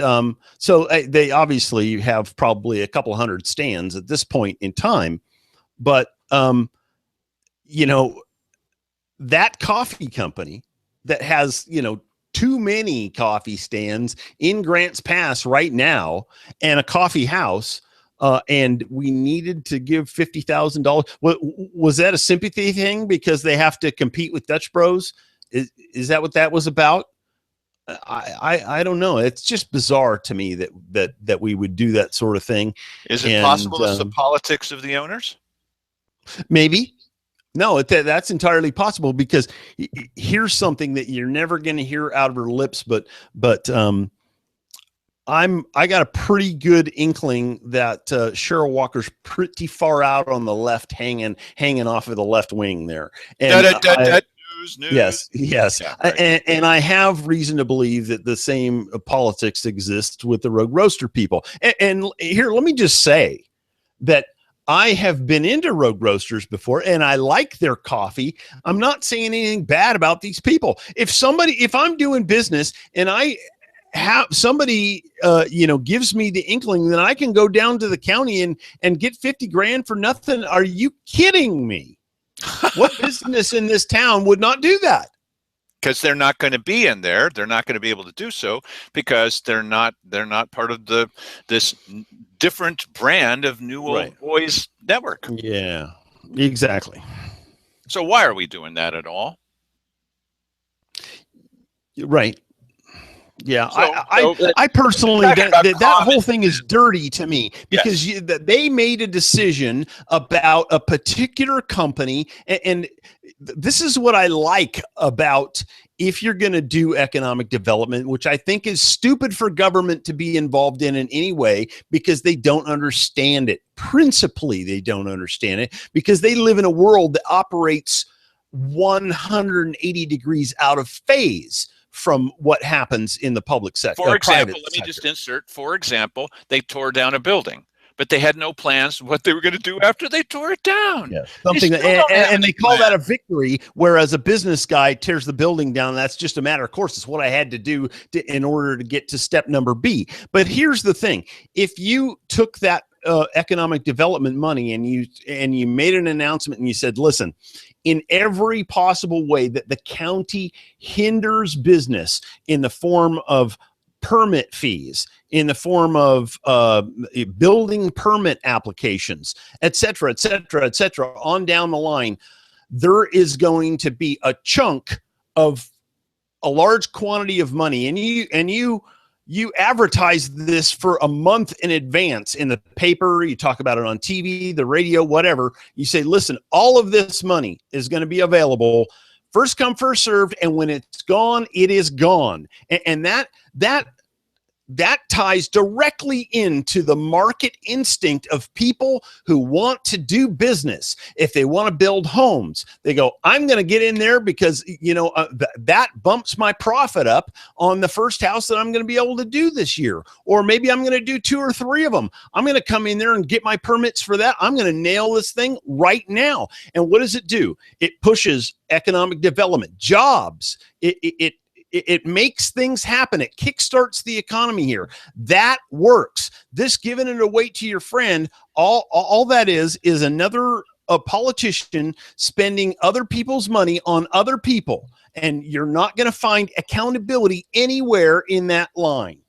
B: so they obviously have probably a couple hundred stands at this point in time, but that coffee company that has, too many coffee stands in Grants Pass right now and a coffee house, and we needed to give $50,000. Was that a sympathy thing because they have to compete with Dutch Bros? Is that what that was about? I don't know. It's just bizarre to me that we would do that sort of thing.
A: Is it possible it's the politics of the owners?
B: Maybe. No, that's entirely possible because here's something that you're never going to hear out of her lips, but I got a pretty good inkling that Cheryl Walker's pretty far out on the left, hanging off of the left wing there. And
A: News.
B: Yes.
A: Yeah, right.
B: And I have reason to believe that the same politics exists with the Rogue Roaster people. And here, let me just say that I have been into Rogue Roasters before and I like their coffee. I'm not saying anything bad about these people. If I'm doing business and I have somebody, gives me the inkling, then I can go down to the county and get 50 grand for nothing. Are you kidding me? What business in this town would not do that?
A: Because they're not going to be in there. They're not going to be able to do so because they're not part of this different brand of New Old Boys network.
B: Yeah, exactly.
A: So why are we doing that at all?
B: Right. Yeah, I personally that whole thing is dirty to me because they made a decision about a particular company, and this is what I like about if you're going to do economic development, which I think is stupid for government to be involved in any way because they don't understand it. Principally, they don't understand it because they live in a world that operates 180 degrees out of phase from what happens in the public sector.
A: For example, let me just insert, for example, they tore down a building. but they had no plans what they were going to do after they tore it down.
B: Yeah,
A: They
B: something that,
A: still don't have
B: and
A: any
B: they call
A: plan.
B: that a victory, whereas a business guy tears the building down. That's just a matter of course. It's what I had to do in order to get to step number B. But here's the thing: if you took that economic development money and you made an announcement and you said, "Listen, in every possible way that the county hinders business in the form of permit fees, in the form of building permit applications, et cetera, et cetera, et cetera, on down the line, there is going to be a chunk of a large quantity of money, and you advertise this for a month in advance in the paper. You talk about it on TV, the radio, whatever. You say, listen, all of this money is going to be available. First come, first served, and when it's gone, it is gone. And that ties directly into the market instinct of people who want to do business. If they want to build homes, they go, I'm going to get in there because, that bumps my profit up on the first house that I'm going to be able to do this year. Or maybe I'm going to do 2 or 3 of them. I'm going to come in there and get my permits for that. I'm going to nail this thing right now. And what does it do? It pushes economic development, jobs. It makes things happen. It kickstarts the economy here. That works. This giving it away to your friend, all that is another politician spending other people's money on other people. And you're not going to find accountability anywhere in that line.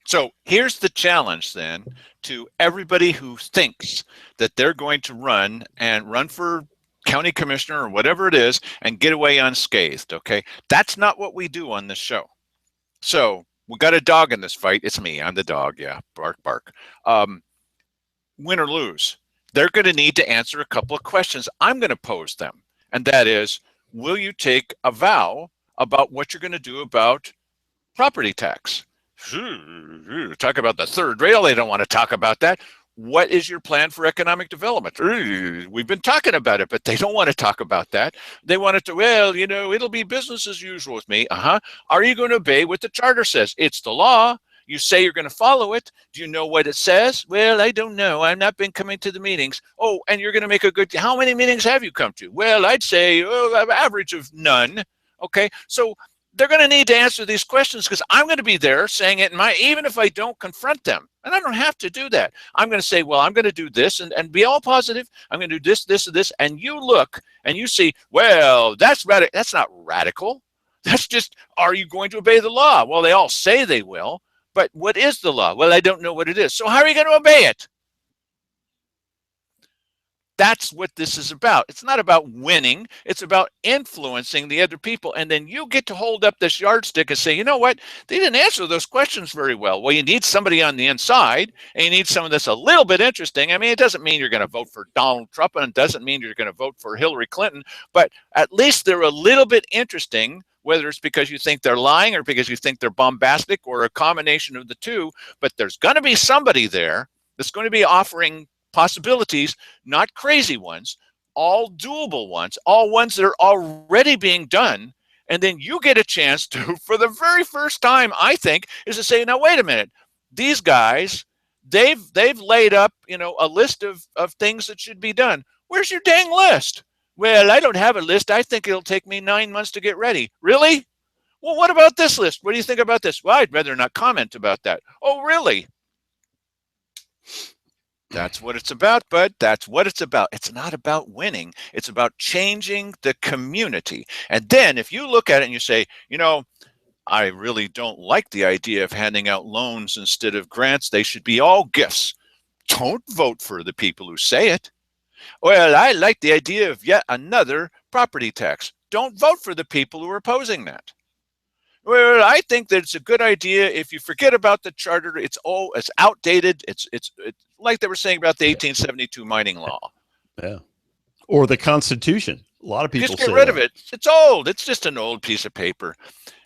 A: So here's the challenge then to everybody who thinks that they're going to run for county commissioner or whatever it is and get away unscathed. Okay, that's not what we do on this show. So we got a dog in this fight. It's me. I'm the dog. Yeah, bark, bark. Win or lose, they're going to need to answer a couple of questions. I'm going to pose them, and that is, will you take a vow about what you're going to do about property tax? Talk about the third rail. They don't want to talk about that. What is your plan for economic development? We've been talking about it, but they don't want to talk about that. They want it to, well, it'll be business as usual with me. Are you going to obey what the charter says? It's the law. You say you're going to follow it. Do you know what it says? Well, I don't know. I've not been coming to the meetings. Oh, and you're going to make a good, how many meetings have you come to? Well, I'd say an average of none. Okay, so they're going to need to answer these questions because I'm going to be there saying it even if I don't confront them. And I don't have to do that. I'm going to say, well, I'm going to do this and be all positive. I'm going to do this, this, and this. And you look and you see, well, that's radical. That's not radical. That's just, are you going to obey the law? Well, they all say they will. But what is the law? Well, I don't know what it is. So how are you going to obey it? That's what this is about. It's not about winning. It's about influencing the other people. And then you get to hold up this yardstick and say, you know what? They didn't answer those questions very well. Well, you need somebody on the inside, and you need someone that's a little bit interesting. I mean, it doesn't mean you're going to vote for Donald Trump, and it doesn't mean you're going to vote for Hillary Clinton, but at least they're a little bit interesting, whether it's because you think they're lying or because you think they're bombastic or a combination of the two. But there's going to be somebody there that's going to be offering possibilities, not crazy ones, all doable ones, all ones that are already being done. And then you get a chance to, for the very first time, I think, is to say, now, wait a minute, these guys, they've laid up, a list of things that should be done. Where's your dang list? Well, I don't have a list. I think it'll take me 9 months to get ready. Really? Well, what about this list? What do you think about this? Well, I'd rather not comment about that. Oh, really? That's what it's about, bud. That's what it's about. It's not about winning. It's about changing the community. And then if you look at it and you say, I really don't like the idea of handing out loans instead of grants. They should be all gifts. Don't vote for the people who say it. Well, I like the idea of yet another property tax. Don't vote for the people who are opposing that. Well, I think that it's a good idea if you forget about the charter. It's outdated. It's like they were saying about the 1872 mining law.
B: Yeah. Or the Constitution. A lot of people
A: just get rid of it. It's old. It's just an old piece of paper.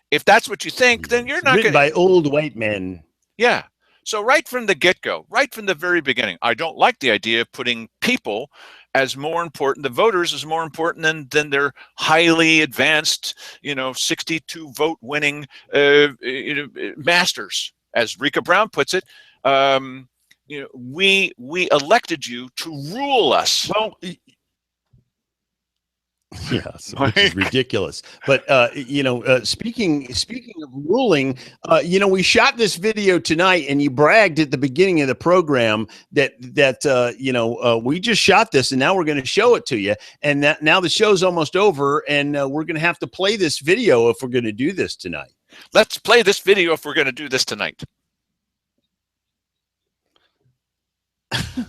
A: If that's what you think, then you're not
B: written by old white men.
A: Yeah. So right from the get-go, right from the very beginning, I don't like the idea of putting people as more important, the voters as more important than their highly advanced, 62 vote winning masters, as Rika Brown puts it. we elected you to rule us.
B: Well, yes, which is ridiculous. But speaking of ruling, we shot this video tonight, and you bragged at the beginning of the program that we just shot this, and now we're going to show it to you. And that now the show's almost over, and we're going to have to play this video if we're going to do this tonight.
A: Let's play this video if we're going to do this tonight.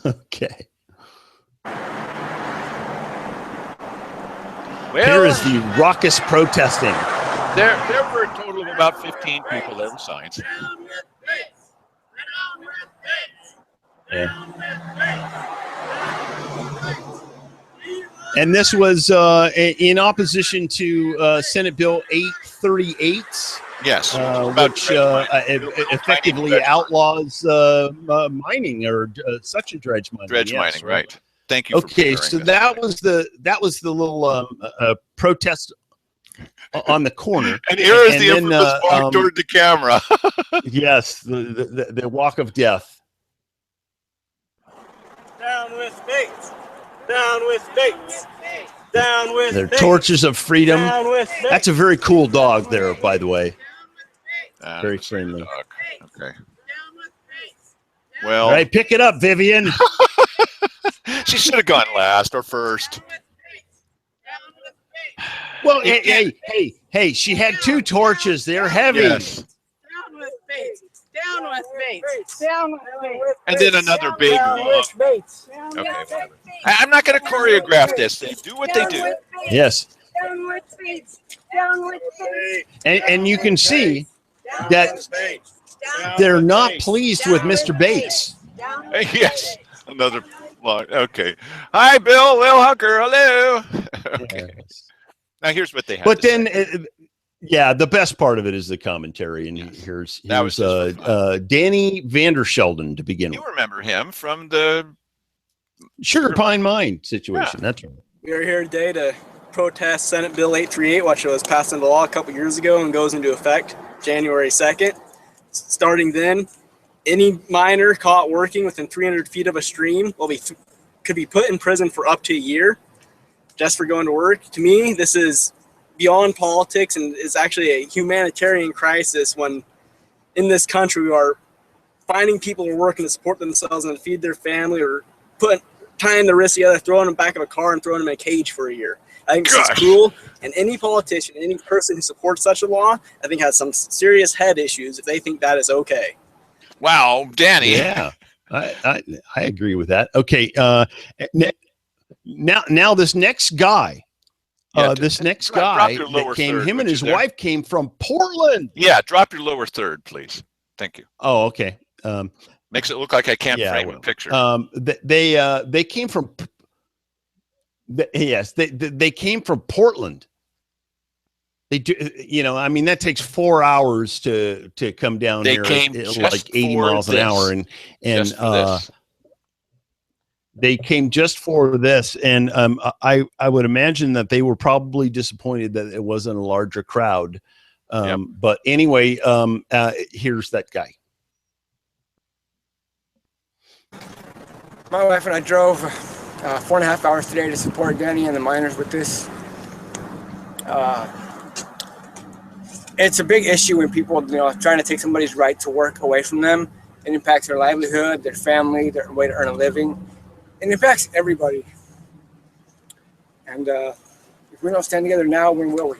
B: Okay.
A: Well,
B: here is the raucous protesting.
A: There were a total of about 15 people. There were signs.
B: Yeah. And this was in opposition to Senate Bill 838.
A: Yes,
B: which effectively outlaws mining or such and dredge mining.
A: Dredge mining, right? Thank you.
B: Okay, so that was the little protest on the corner,
A: and here is the infamous walk toward the camera.
B: Yes, the walk of death.
C: Down with Bates. Down with Bates. Down with
B: Their torches of freedom. That's a very cool dog there, by the way. Very friendly.
A: Okay. Well,
B: all right, pick it up, Vivian.
A: She should have gone last or first.
B: Well, hey, she had two torches. They're heavy.
A: Yes.
D: Down with Bates. Down with Bates. Down with Bates.
A: And then another big walk. Okay, whatever. I'm not going to choreograph this. They do what they do.
B: Yes.
D: Down with Bates. Down with Bates.
B: And you can see that they're not pleased with Mr. Bates.
A: Yes. Another walk. Okay. Hi, Bill. Will Hucker. Hello. Okay. Yes. Now here's what they have.
B: But then, the best part of it is the commentary, and here's Danny Vandershelden to begin with.
A: You remember him from the
B: Sugar Pine Mine situation. Yeah. That's right.
C: We are here today to protest Senate Bill 838, which was passed into law a couple years ago and goes into effect January 2nd. Starting then, any miner caught working within 300 feet of a stream could be put in prison for up to a year just for going to work. To me, this is beyond politics and is actually a humanitarian crisis when in this country we are finding people who are working to support themselves and to feed their family, or tying the wrists together, throwing them back of a car and throwing them in a cage for a year. I think this is cruel, and any politician, any person who supports such a law, I think has some serious head issues if they think that is okay.
A: Wow, Danny.
B: Yeah, I agree with that. Okay, now this next guy, that came, him and his wife came from Portland.
A: Yeah, drop your lower third, please. Thank you.
B: Oh, okay.
A: Makes it look like I can't frame a picture.
B: They came from. Yes, they came from Portland. They do, I mean, that takes 4 hours to come down here at like 80 miles an hour, and they came just for this. And I would imagine that they were probably disappointed that it wasn't a larger crowd. But anyway, here's that guy.
E: My wife and I drove 4.5 hours today to support Danny and the miners with this. It's a big issue when people, trying to take somebody's right to work away from them. It impacts their livelihood, their family, their way to earn a living. It impacts everybody. And if we don't stand together now, when will we?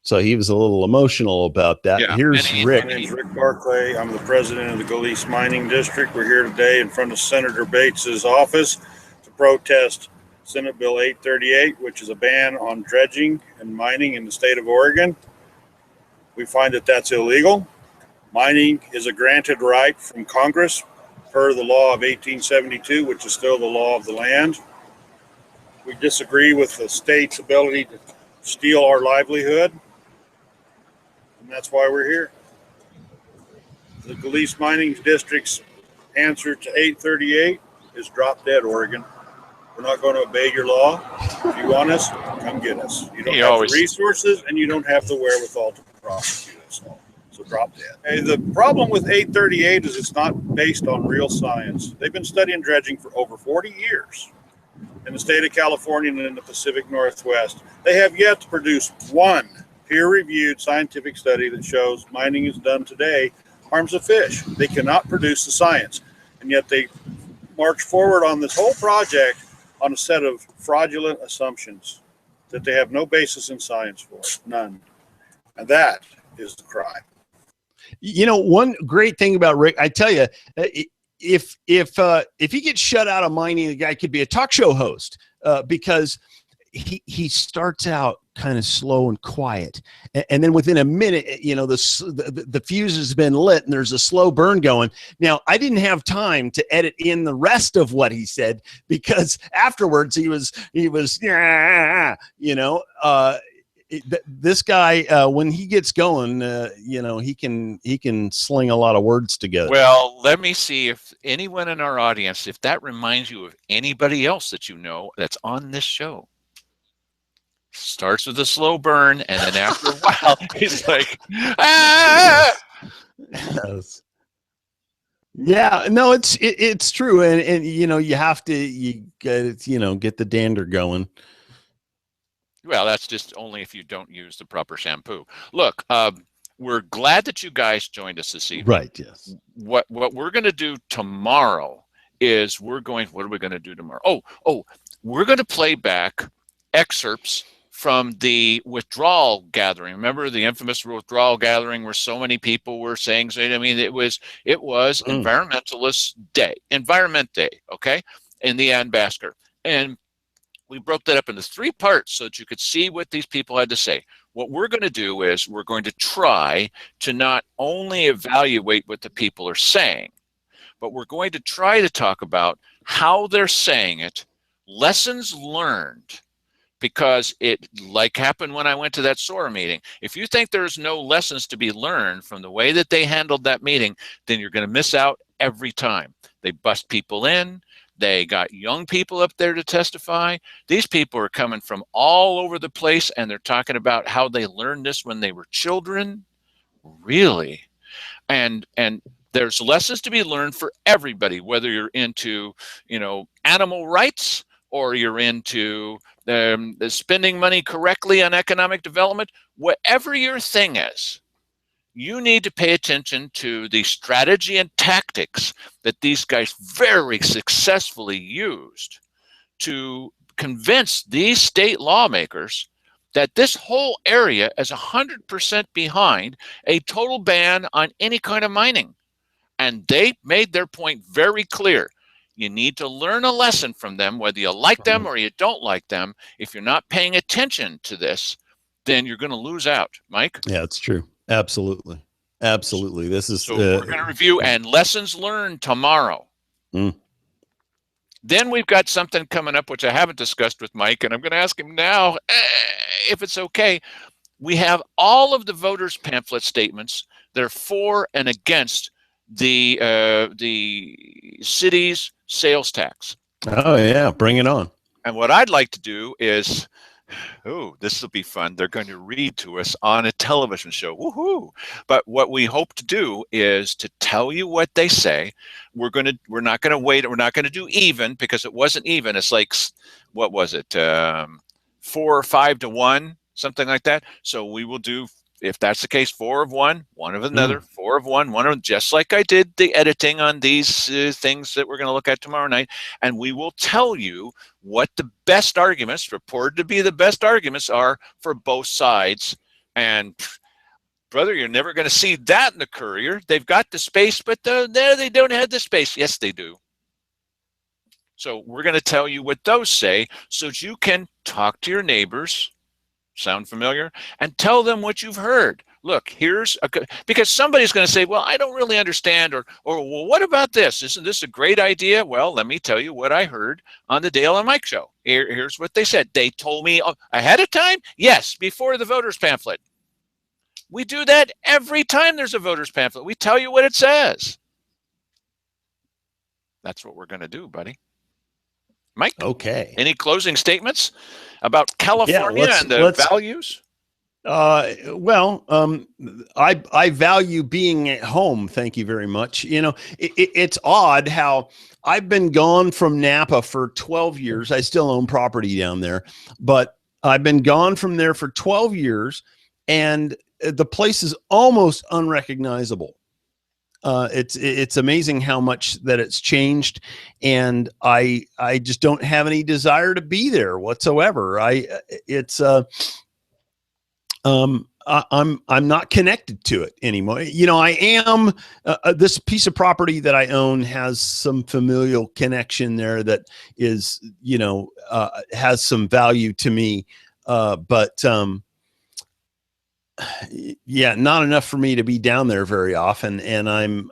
B: So he was a little emotional about that. Yeah. Here's Rick.
F: My name's Rick Barclay. I'm the president of the Gulese Mining District. We're here today in front of Senator Bates's office to protest Senate Bill 838, which is a ban on dredging and mining in the state of Oregon. We find that that's illegal. Mining is a granted right from Congress per the law of 1872, which is still the law of the land. We disagree with the state's ability to steal our livelihood. And that's why we're here. The Gulese Mining District's answer to 838 is drop dead, Oregon. We're not going to obey your law. If you want us, come get us. You don't have the resources, and you don't have the wherewithal to prosecute us. So So drop dead. Hey, the problem with 838 is it's not based on real science. They've been studying dredging for over 40 years in the state of California and in the Pacific Northwest. They have yet to produce one peer-reviewed scientific study that shows mining is done today harms a fish. They cannot produce the science, and yet they march forward on this whole project on a set of fraudulent assumptions that they have no basis in science for, none. And that is the crime.
B: You know, one great thing about Rick, I tell you, if he gets shut out of mining, the guy could be a talk show host because he starts out kind of slow and quiet, and then within a minute, you know, the fuse has been lit and there's a slow burn going. Now, I didn't have time to edit in the rest of what he said because afterwards he was you know, this guy when he gets going, you know, he can sling a lot of words together.
A: Well, let me see if anyone in our audience, if that reminds you of anybody else that you know that's on this show. Starts with a slow burn, and then after a while, he's like, ah!
B: Yes. Yeah, no, it's true, and you know, you have to get the dander going.
A: Well, that's just only if you don't use the proper shampoo. Look, we're glad that you guys joined us this evening.
B: Right. Yes.
A: What we're going to do tomorrow is what are we going to do tomorrow? Oh, we're going to play back excerpts from the withdrawal gathering. Remember the infamous withdrawal gathering where so many people were saying, I mean, it was Environment Day, okay, in the Anbasker. And we broke that up into 3 parts so that you could see what these people had to say. What we're going to do is we're going to try to not only evaluate what the people are saying, but we're going to try to talk about how they're saying it, lessons learned, because it, like happened when I went to that SOAR meeting, if you think there's no lessons to be learned from the way that they handled that meeting, then you're going to miss out every time. They bust people in. They got young people up there to testify. These people are coming from all over the place, and they're talking about how they learned this when they were children. Really? And there's lessons to be learned for everybody, whether you're into, you know, animal rights or you're into spending money correctly on economic development. Whatever your thing is, you need to pay attention to the strategy and tactics that these guys very successfully used to convince these state lawmakers that this whole area is 100% behind a total ban on any kind of mining. And they made their point very clear. You need to learn a lesson from them, whether you like them or you don't like them. If you're not paying attention to this, then you're going to lose out. Mike?
B: Yeah, it's true. Absolutely. Absolutely. This is
A: so we're going to review and lessons learned tomorrow. Then we've got something coming up, which I haven't discussed with Mike, and I'm going to ask him now if it's okay. We have all of the voters' pamphlet statements. They're for and against the city's sales tax.
B: Oh, yeah. Bring it on.
A: And what I'd like to do is, this will be fun. They're going to read to us on a television show. Woohoo! But what we hope to do is to tell you what they say. We're not going to wait. We're not going to do even, because it wasn't even. It's like, what was it? 4 or 5 to 1, something like that. So we will do, if that's the case, 4 of one, 1 of another, 4 of one, 1 of, just like I did the editing on these things that we're going to look at tomorrow night. And we will tell you what the best arguments, reported to be the best arguments, are for both sides. And brother, you're never going to see that in the Courier. They've got the space, but they don't have the space. Yes, they do. So we're going to tell you what those say so that you can talk to your neighbors. Sound familiar? And tell them what you've heard. Look, because somebody's going to say, well, I don't really understand, or well, what about this? Isn't this a great idea? Well, let me tell you what I heard on the Dale and Mike show. Here's what they said. They told me ahead of time? Yes, before the voters pamphlet. We do that every time there's a voters pamphlet. We tell you what it says. That's what we're going to do, buddy. Mike?
B: Okay.
A: Any closing statements about California and the values?
B: Well, I value being at home. Thank you very much. You know, it's odd how I've been gone from Napa for 12 years. I still own property down there, but I've been gone from there for 12 years, and the place is almost unrecognizable. It's amazing how much that it's changed, and I just don't have any desire to be there whatsoever. I'm not connected to it anymore. You know, I am. This piece of property that I own has some familial connection there that is, you know, has some value to me. But yeah, not enough for me to be down there very often. And I'm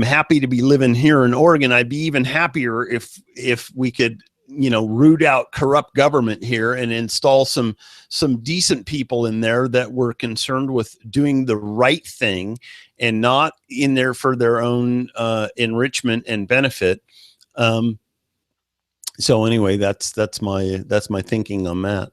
B: happy to be living here in Oregon. I'd be even happier if we could, you know, root out corrupt government here and install some decent people in there that were concerned with doing the right thing and not in there for their own enrichment and benefit. So anyway, that's my thinking on that.